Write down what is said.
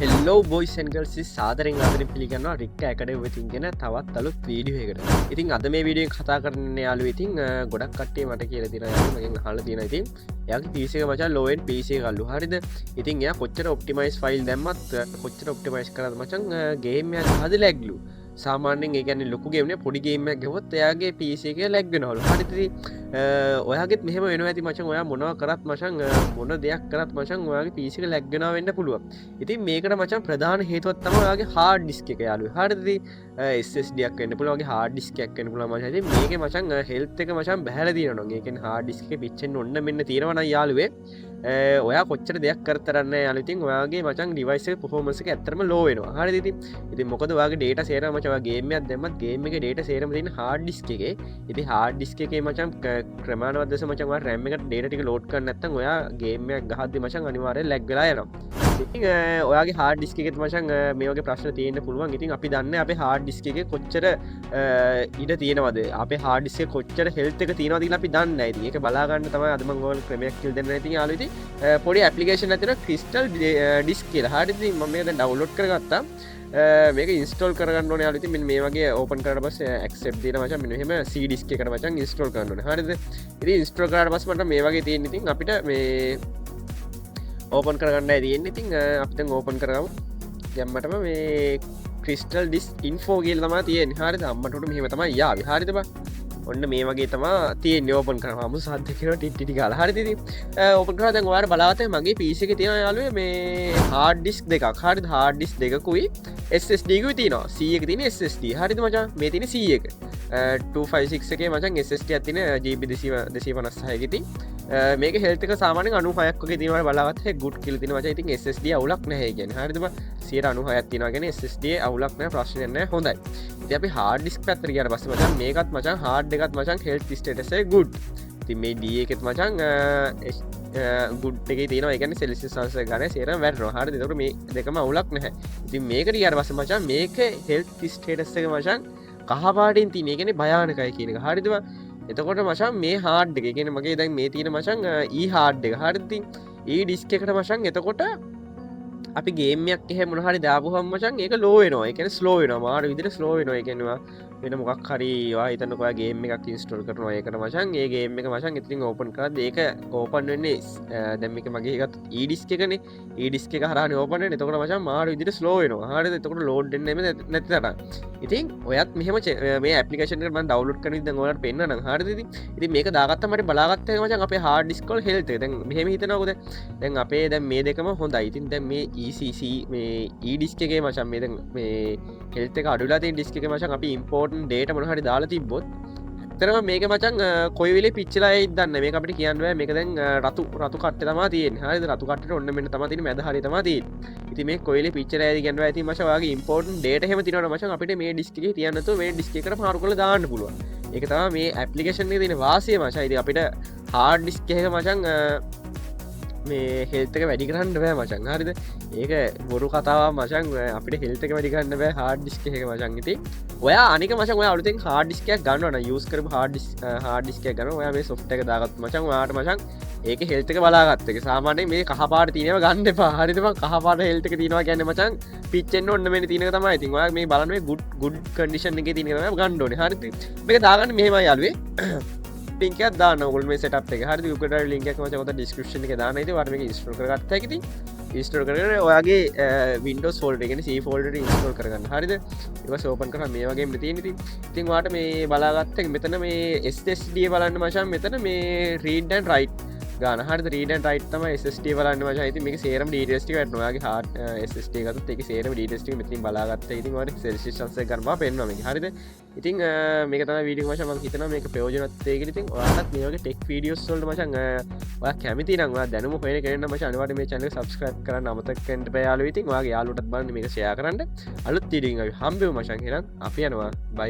හෙල්ලෝ boys and girls සාදරෙන් ආදරෙන් පිළිගන්නවා රික්ක ඇකඩ වෙතින් ගෙන තවත් අලුත් වීඩියෝ එකට. ඉතින් අද මේ වීඩියෝ කතා කරන්න යාළුවෝ ඉතින් ගොඩක් කට්ටිය මට කියලා තියෙනවා යාළුවෝ මගෙන් අහලා තියෙනවා ඉතින් එයාගේ PC එක මචං low end PC එක අල්ලු හරිද? ඉතින් එයා කොච්චර ඔප්ටිමයිස් ෆයිල් දැම්මත් කොච්චර ඔප්ටිමයිස් කරාද මචං ගේම් එකක් හදලා ලැග්ලු. සාමාන්‍යයෙන් ඒ කියන්නේ ලොකු ගේම් නේ පොඩි ගේම් එකක් ගහුවොත් එයාගේ PC එක ලැග් වෙනවලු. හරිද? ඔයාගෙත් මෙහෙම වෙනවා ඇති මචං. ඔයා මොනවා කරත් මචං මොන දෙයක් කරත් මචං ඔයාගේ PC එක ලැග් වෙනවා වෙන්න පුළුවන්. ඉතින් මේකට මචං ප්‍රධාන හේතුවක් තමයි ඔයාගේ hard disk එක යාළුවෝ. හරිද? SSD එකක් වෙන්න පුළුවන්, ඔයාගේ hard disk එකක් වෙන්න පුළුවන් මචං. ඉතින් මේකේ මචං health එක මචං බහැලා තියෙනවා. ඒ කියන්නේ hard disk එකේ පිච්චෙන්න ඔන්න මෙන්න තියෙනවා නම් යාළුවේ ඔයා කොච්චර දෙයක් කරතරන්න යාළුවෝ. ඉතින් ඔයාගේ මචං device එකේ performance එක ඇත්තටම low වෙනවා. හරිද? ඉතින් මොකද ඔයාගේ data සේරම මචං ඔයා ගේම් එකක් දැම්මත් ගේම් එකේ data සේරම තියෙන hard disk එකේ. ඉතින් hard disk එකේ මචං ක්‍රමානුවත් දැස මචං ඔයා RAM එකට data ටික load කරන්නේ නැත්නම් ඔයා ගේම් එකක් ගහද්දි මචං අනිවාර්යෙන් lag වෙලා යනවා. ඉතින් ඔයාගේ hard disk එකෙත් මචං මේ වගේ ප්‍රශ්න තියෙන්න පුළුවන්. ඉතින් අපි දන්නේ අපේ hard disk එකේ කොච්චර ඉඩ තියෙනවද? අපේ hard disk එකේ කොච්චර health එක තියෙනවද කියලා අපි දන්නේ නැහැ. ඉතින් ඒක බලා ගන්න තමයි අද මම ඔයාලට ක්‍රමයක් කියලා දෙන්න ඉතින් යාළුවෝ. ඉතින් පොඩි ඇප්ලිකේෂන් එකක් තියෙනවා crystal disk කියලා. හරිද? ඉතින් මම මේක දැන් download කරගත්තා. මේක ඉන්ස්ටෝල් කරගන්න ඕනේ යාළුවෝ. ඉතින් මෙන්න මේ වගේ ඕපන් කරලා පස්සේ accept දෙන මචං මෙන්න මෙහෙම C disk එකට මචං ඉන්ස්ටෝල් කරන්න ඕනේ. හරිද? ඉතින් ඉන්ස්ටෝල් කරාට පස්සේ මට මේ වගේ තියෙන ඉතින් අපිට මේ ඕපන් කරගන්නයි තියෙන්නේ. ඉතින් අපි දැන් ඕපන් කරගමු. දැම්මටම මේ crystal disk info කියලා තමයි තියෙන්නේ. හරිද? අම්මට උඩ මෙහෙම තමයි යාවි. හරිද බං? ඔන්න මේ වගේ තමයි තියෙන්නේ. ඕපන් කරාම අමු සද්ද කියලා ටිටි ගාලා. හරිද? ඉතින් ඕපන් කරා දැන් ඔයාලා බලාගත්තා මගේ PC එකේ තියෙනවා යාළුවේ මේ hard disk දෙකක්. හරිද? hard disk දෙකකුයි SSD කුයි තියෙනවා. C එක තියෙන SSD. හරිද මචං? මේ තියෙන C එක. 256 එකේ මචං SSD එකක් තියෙන GB 256 ක ඉතින් මේක හෙල්ත් එක සාමාන්‍යයෙන් 96ක් වගේ තියෙනවා බලාගත්තා good කියලා තියෙනවා මචං. ඉතින් SSD අවුලක් නැහැ කියන්නේ. හරිද බං? 96ක් තියෙනවා කියන්නේ SSD අවුලක් නැහැ ප්‍රශ්නයක් නැහැ හොඳයි. ඉතින් අපි hard disk පැත්තට ගියාට පස්සේ මචං මේකත් මචං hard එකත් මචං health status එක good. ඉතින් මේ D එකෙත් මචං good එකේ තියෙනවා. ඒ කියන්නේ Celsius අංශය ගානේ සේරම වැටෙනවා. හරිද? ඒකට මේ දෙකම අවුලක් නැහැ. ඉතින් මේකට ගියාට පස්සේ මචං මේකේ health status එක මචං කහ පාටින් තියෙන. ඒ කියන්නේ භයානකයි කියන එක. හරිද බං? එතකොට මචං මේ hard එක කියන්නේ මගේ දැන් මේ තියෙන මචං E hard එක. හරිද? ඉතින් E disk එකට මචං එතකොට අපි ගේම් එකක් එහෙම මොන හරි දාපුවම මචං ඒක low වෙනවා. ඒ කියන්නේ slow වෙනවා. මාර විදිහට slow වෙනවා. ඒ කියන්නේ වෙන මොකක් හරි ඔයා හිතන්නකෝ ඔයා ගේම් එකක් ඉන්ස්ටෝල් කරනවා. ඒකට මචං ඒ ගේම් එක මචං ඉතින් ඕපන් කරද්දී ඒක ඕපන් වෙන්නේ දැන් මේක මගේ එකත් E disk එකනේ. E disk එක හරහානේ ඕපන් වෙන්නේ. එතකොට මචං මාර විදිහට slow වෙනවා. හරිද? එතකොට load වෙන්නේ නැති තරම්. ඉතින් ඔයත් මෙහෙම මේ ඇප්ලිකේෂන් එක මම ඩවුන්ලෝඩ් කරන විදිහ දැන් ඔයාලට පෙන්නනම්. හරිද? ඉතින් මේක දාගත්තම මට බලාගත්තා මචං අපේ hard disk වල health එක. දැන් මෙහෙම හිතනකො දැන් අපේ දැන් මේ දෙකම හොඳයි. ඉතින් දැන් මේ ECC මේ E disk එකේ මචං මේ දැන් මේ health එක අඩු වෙලා තියෙන disk එකේ මචං අපි important data මොන හරි දාලා තිබ්බොත් ඇත්තටම මේක මචං කොයි වෙලේ පිච්චලා යයිද දන්නේ නැහැ. මේක අපිට කියන්න බෑ. මේක දැන් රතු කට්ටේ තමයි තියෙන්නේ. හරිද? රතු කට්ටේට ඔන්න මෙන්න තමයි තියෙන්නේ. මැද හරිය තමයි තියෙන්නේ. ඉතින් මේ කොයි වෙලේ පිච්චලා යයිද කියන්න බෑ. ඉතින් මචං ඔයාගේ important data එහෙම තියෙනවනේ මචං අපිට මේ disk එකේ තියන්න නැතුව මේ disk එකට මාරු කරලා දාන්න පුළුවන්. ඒක තමයි මේ application එකේ තියෙන වාසිය මචං. ඉතින් අපිට hard disk එකක මචං මේ හෙල්ත් එක වැඩි කරන්න බෑ මචං. හරිද? ඒක බොරු කතාවක් මචං. අපිට හෙල්ත් එක වැඩි කරන්න බෑ hard disk එකක මචං. ඉතින් ඔයා අනික මචං ඔයා අලුතෙන් hard disk එකක් ගන්නවා නම් use කරපු hard disk එකක් ගන්නවා. ඔයා මේ software එක දාගත්ත මචං ඔයාට මචං ඒකේ health එක බලාගත්ත එක. සාමාන්‍යයෙන් මේ කහ පාට තියෙනව ගන්න එපා. හරිද බං? කහ පාට health එක තියෙනවා කියන්නේ මචං පිච්චෙන්න ඕන මෙන්න තියෙන එක තමයි. ඉතින් ඔයා මේ බලන්න මේ good condition එකේ තියෙන එක තමයි ගන්න ඕනේ. හරිද? මේක දාගන්න මෙහෙමයි යාළුවේ. ලින්ක් එකක් දාන්න ඕගොල්ලෝ මේ setup එක. හරිද? Google Drive link එක මචං ඔතන description එකේ දාන්න. ඉතින් ඔයාලට මේක install කරගත්ත හැකි ඉතින් ඉන්ස්ටෝල් කරගෙන ඔයාගේ Windows folder එකේ C folder එක ඉන්ස්ටෝල් කරගන්න. හරිද? ඊට පස්සේ ඕපන් කරා මේ වගේම තියෙන ඉතින් ඔයාලට මේ බලාගත්ත එක මෙතන මේ SSD බලන්න මචං මෙතන මේ read and write ගාන. හරිද? read and write තමයි SSD බලන්න මචං. ඉතින් මේක සේරම details ටික වැටෙනවා. ඔයාගේ hard SSD එකකට ඒකේ සේරම details ටික මෙතනින් බලාගත්තා. ඉතින් ඔයාලට Celsius අංශය ගන්නවා පෙන්නනවා මේක. හරිද? ඉතින් මේක තමයි වීඩියෝ මචං මම හිතනවා මේක ප්‍රයෝජනවත් වෙයි කියලා. ඉතින් ඔයාලත් මේ වගේ ටෙක් වීඩියෝස් වලට මචං ඔයා කැමති නම් ඔයා දැනුම හොයන කෙනෙක් නම් මචං අනිවාර්යයෙන් මේ channel එක subscribe කරන්න අමතක වෙන්න එපා යාළුවෝ. ඉතින් ඔයාගේ යාළුවටත් බලන්න මේක share කරන්න. අලුත් වීඩියෝ එකකින් අපි හම්බෙමු මචං. එහෙනම් අපි යනවා. bye.